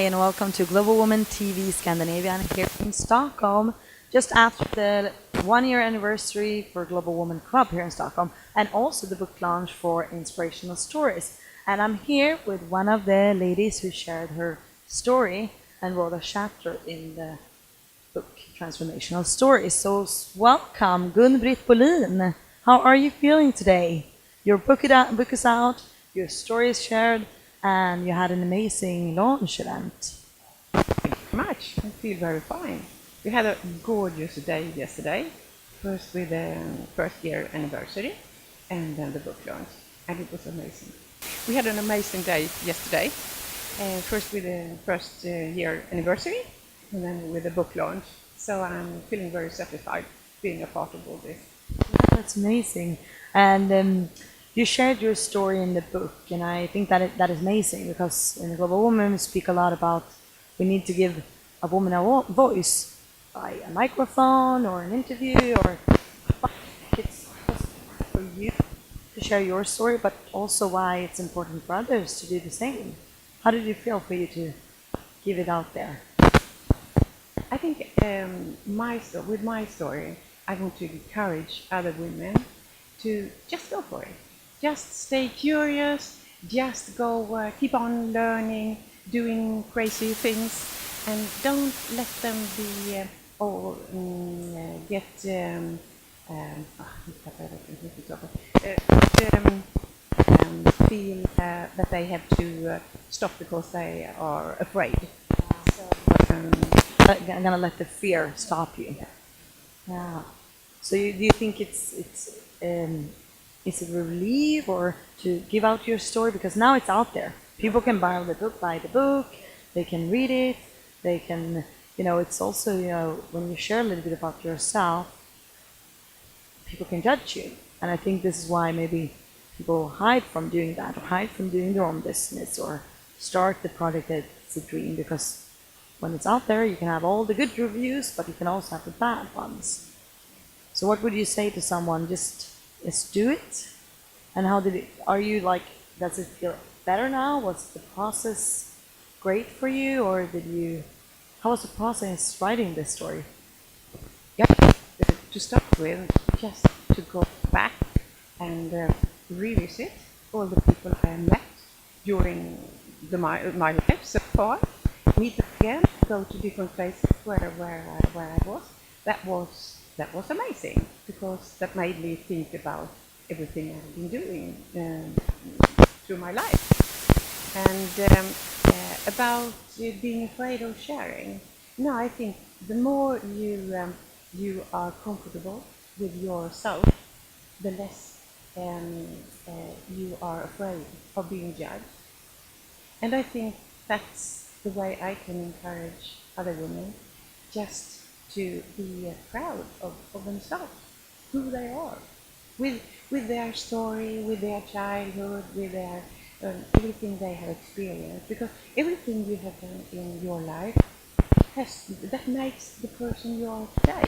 and welcome to Global Woman TV Scandinavian here in Stockholm, just after the 1 year anniversary for Global Woman Club here in Stockholm, and also the book launch for Inspirational Stories. And I'm here with one of the ladies who shared her story and wrote a chapter in the book Transformational Stories. So welcome, Gun-Britt Bolin. How are you feeling today? Your book is out, your story is shared, and you had an amazing launch event. Thank you very much. I feel very fine. We had a gorgeous day yesterday, first with the first year anniversary and then the book launch, and it was amazing. We had an amazing day yesterday, first with the first year anniversary and then with the book launch. So I'm feeling very satisfied being a part of all this. That's amazing. And you shared your story in the book, and I think that is amazing because in Global Woman we speak a lot about we need to give a woman a voice by a microphone or an interview, or it's for you to share your story, but also why it's important for others to do the same. How did you feel for you to give it out there? I think with my story, I want to encourage other women to just go for it. Just stay curious, just go, keep on learning, doing crazy things, and don't let them be feel that they have to stop because they are afraid. So, I'm gonna let the fear stop you. Yeah. So do you think is it a relief or to give out your story, because now it's out there? People can buy the book, they can read it, they can, it's also, when you share a little bit about yourself, people can judge you. And I think this is why maybe people hide from doing that, or hide from doing their own business, or start the project that's a dream, because when it's out there, you can have all the good reviews, but you can also have the bad ones. So what would you say to someone? Just do it? And how did it, does it feel better now? Was the process great for you, or how was the process writing this story? yeah, to start with, just to go back and revisit all the people I met during my life so far, meet them again, go to different places where I was. That was amazing, because that made me think about everything I've been doing through my life. And about being afraid of sharing. No, I think the more you are comfortable with yourself, the less you are afraid of being judged. And I think that's the way I can encourage other women, just to be proud of themselves, who they are, with their story, with their childhood, with their everything they have experienced. Because everything you have done in your life that makes the person you are today,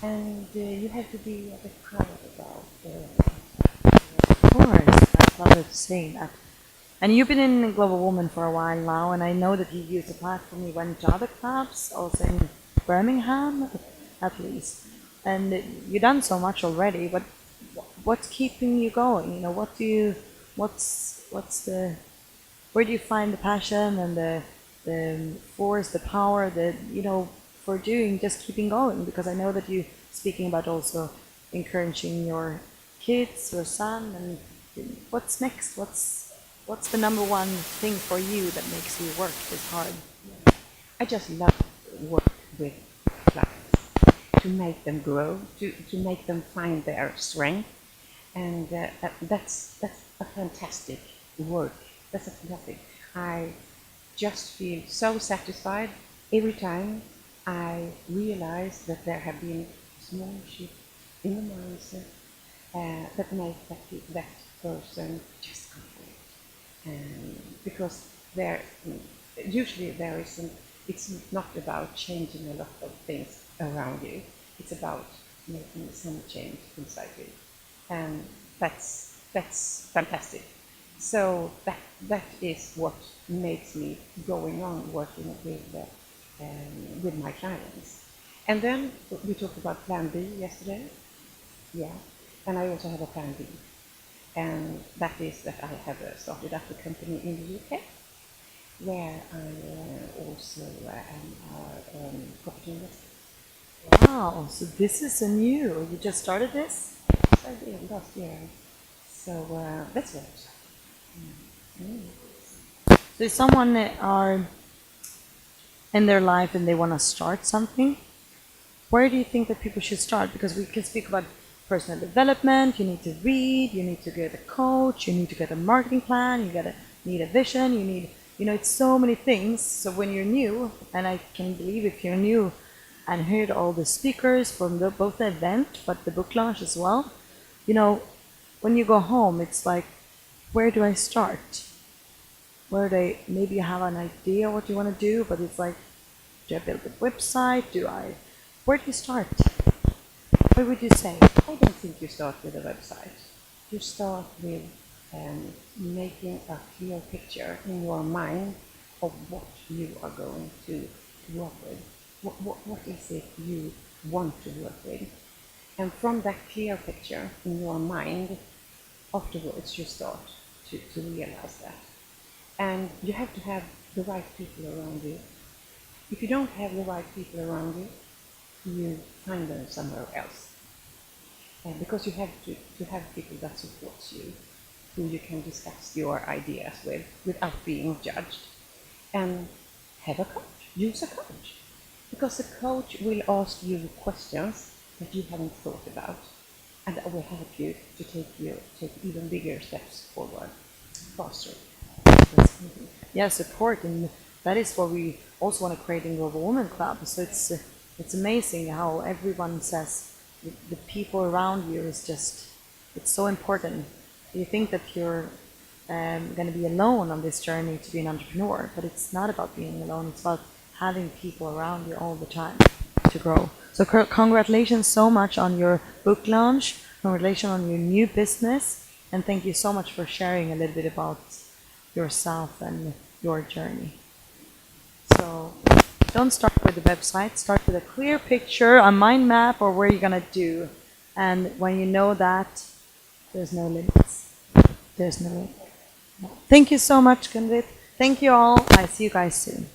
and you have to be a bit proud about. Of course, I love it saying that. And you've been in Global Woman for a while now, and I know that you used the platform. You went to other clubs, also in Birmingham, at least. And you've done so much already. But what's keeping you going? Where do you find the passion and the force, the power, for doing, just keeping going? Because I know that you speaking about also encouraging your kids, your son, and what's next? What's the number one thing for you that makes you work this hard? I just love work with clients, to make them grow, to make them find their strength, and that's a fantastic work. That's a fantastic. I just feel so satisfied every time I realize that there have been small shifts in the mindset that make that person just go for it. Because usually there isn't. It's not about changing a lot of things around you. It's about making some change inside you, and that's fantastic. So that is what makes me going on working with my clients. And then we talked about Plan B yesterday. Yeah, and I also have a Plan B, and that is that I have started up a company in the UK where I also am a property investor. Wow, so this is a new. You just started this? So I did last year. So that's very exciting. So if someone are in their life and they want to start something, where do you think that people should start? Because we can speak about personal development, you need to read, you need to get a coach, you need to get a marketing plan, you need a vision, you need, it's so many things. So when you're new, and I can believe if you're new and heard all the speakers from both the event but the book launch as well, when you go home, it's like, where do I start? Maybe you have an idea what you want to do, but it's like, do I build a website? Where do you start? What would you say? I don't think you start with a website. You start with making a clear picture in your mind of what you are going to work with. What is it you want to work with? And from that clear picture in your mind, afterwards you start to realize that. And you have to have the right people around you. If you don't have the right people around you, you find them somewhere else. Because you have to have people that support you, who you can discuss your ideas with without being judged. And have a coach. Use a coach. Because the coach will ask you questions that you haven't thought about. And that will help you to take even bigger steps forward faster. Yeah, support, and that is what we also want to create in Global Women Club. So it's amazing how everyone says the people around you is it's so important. You think that you're going to be alone on this journey to be an entrepreneur, but it's not about being alone. It's about having people around you all the time to grow. So congratulations so much on your book launch, congratulations on your new business, and thank you so much for sharing a little bit about yourself and your journey. So don't start with the website, start with a clear picture, a mind map, or where you're going to do. And when you know that, there's no limits. There's no limit. Thank you so much, Gunvit. Thank you all. I see you guys soon.